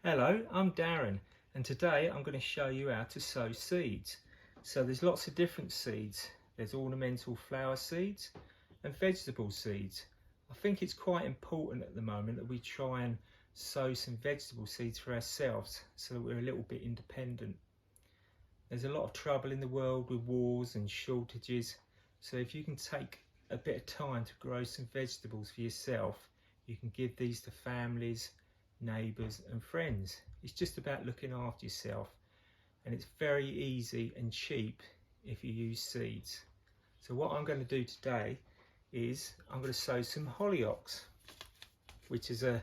Hello, I'm Darren, and today I'm going to show you how to sow seeds. So there's lots of different seeds. There's ornamental flower seeds and vegetable seeds. I think it's quite important at the moment that we try and sow some vegetable seeds for ourselves so that we're a little bit independent. There's a lot of trouble in the world with wars and shortages, so if you can take a bit of time to grow some vegetables for yourself, you can give these to families, neighbours and friends. It's just about looking after yourself, and it's very easy and cheap if you use seeds. So what I'm going to do today is I'm going to sow some hollyhocks, which is a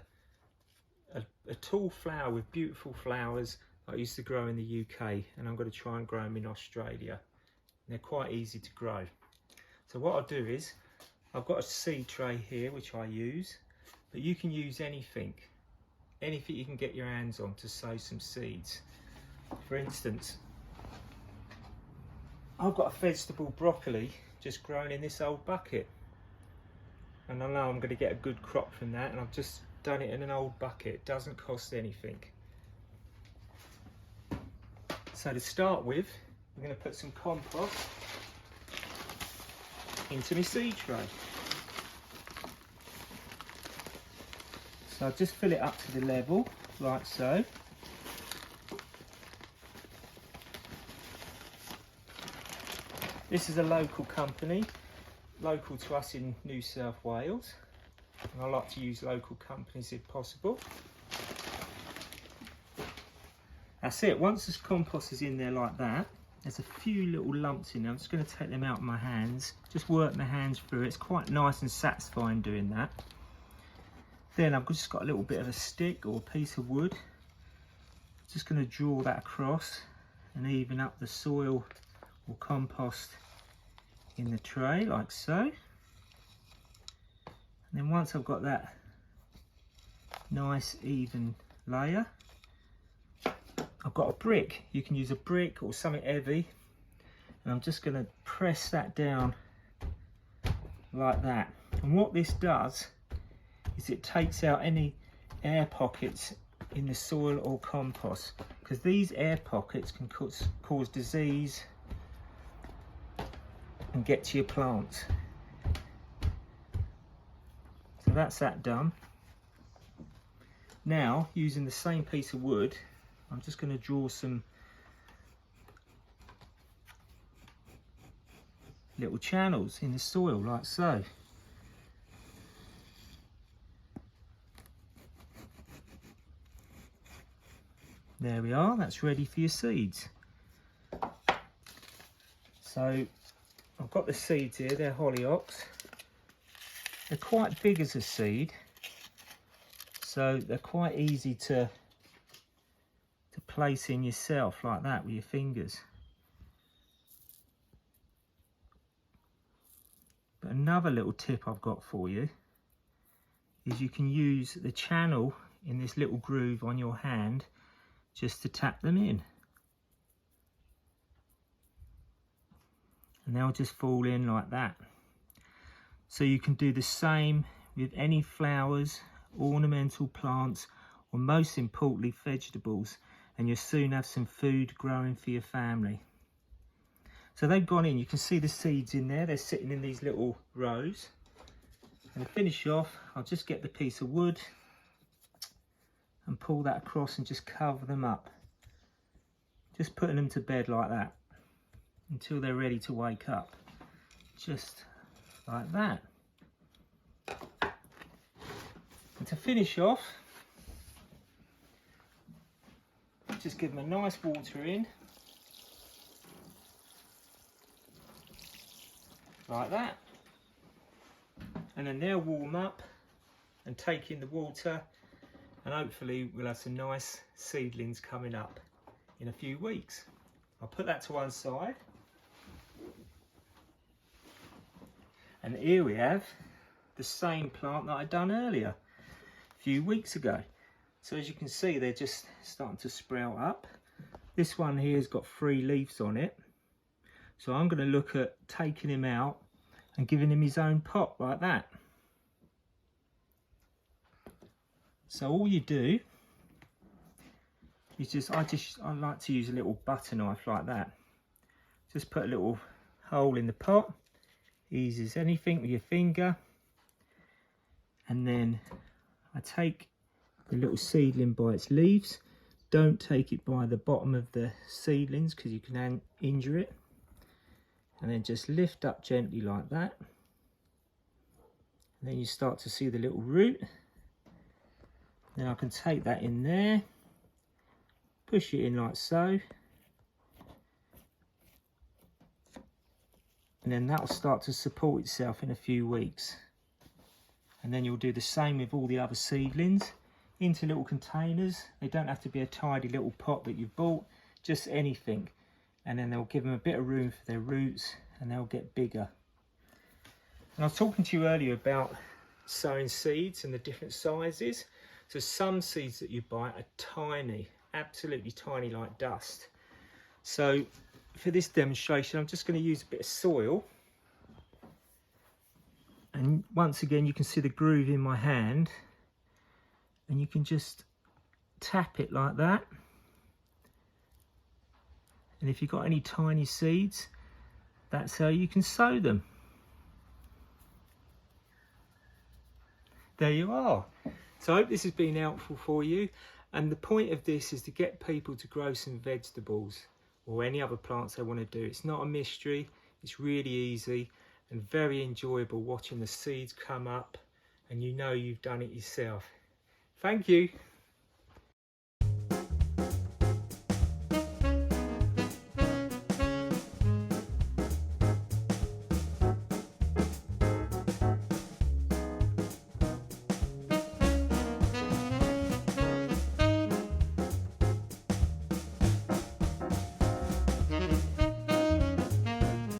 tall flower with beautiful flowers that I used to grow in the UK, and I'm going to try and grow them in Australia. They're quite easy to grow. So what I'll do is, I've got a seed tray here which I use, but you can use anything you can get your hands on to sow some seeds. For instance, I've got a vegetable broccoli just grown in this old bucket, and I know I'm going to get a good crop from that, and I've just done it in an old bucket. It doesn't cost anything. So to start with, I'm going to put some compost into my seed tray. So I'll just fill it up to the level, like so. This is a local company, local to us in New South Wales. And I like to use local companies if possible. That's it. Once this compost is in there like that, there's a few little lumps in there. I'm just going to take them out of my hands, just work my hands through it. It's quite nice and satisfying doing that. Then I've just got a little bit of a stick or a piece of wood. Just going to draw that across and even up the soil or compost in the tray, like so. And then once I've got that nice even layer, I've got a brick. You can use a brick or something heavy, and I'm just going to press that down like that. And what this does is it takes out any air pockets in the soil or compost, because these air pockets can cause disease and get to your plants. So that's that done. Now, using the same piece of wood, I'm just going to draw some little channels in the soil, like so. There we are, that's ready for your seeds. So I've got the seeds here, they're hollyhocks. They're quite big as a seed, so they're quite easy to place in yourself like that with your fingers. But another little tip I've got for you is you can use the channel in this little groove on your hand just to tap them in, and they'll just fall in like that. So you can do the same with any flowers, ornamental plants, or most importantly vegetables, and you'll soon have some food growing for your family. So they've gone in, you can see the seeds in there, they're sitting in these little rows. And to finish off, I'll just get the piece of wood and pull that across and just cover them up. Just putting them to bed like that until they're ready to wake up. Just like that. And to finish off, just give them a nice water in. Like that. And then they'll warm up and take in the water, and hopefully we'll have some nice seedlings coming up in a few weeks. I'll put that to one side. And here we have the same plant that I'd done earlier, a few weeks ago. So as you can see, they're just starting to sprout up. This one here has got 3 leaves on it. So I'm going to look at taking him out and giving him his own pot like that. So all you do I like to use a little butter knife like that. Just put a little hole in the pot, easy as anything with your finger, and then I take the little seedling by its leaves. Don't take it by the bottom of the seedlings because you can injure it. And then just lift up gently like that. And then you start to see the little root. Then I can take that in there, push it in like so. And then that'll start to support itself in a few weeks. And then you'll do the same with all the other seedlings into little containers. They don't have to be a tidy little pot that you've bought, just anything. And then they'll give them a bit of room for their roots and they'll get bigger. And I was talking to you earlier about sowing seeds and the different sizes. So some seeds that you buy are tiny, absolutely tiny, like dust. So for this demonstration, I'm just going to use a bit of soil. And once again, you can see the groove in my hand. And you can just tap it like that. And if you've got any tiny seeds, that's how you can sow them. There you are. So I hope this has been helpful for you. And the point of this is to get people to grow some vegetables or any other plants they want to do. It's not a mystery. It's really easy and very enjoyable watching the seeds come up and you know you've done it yourself. Thank you.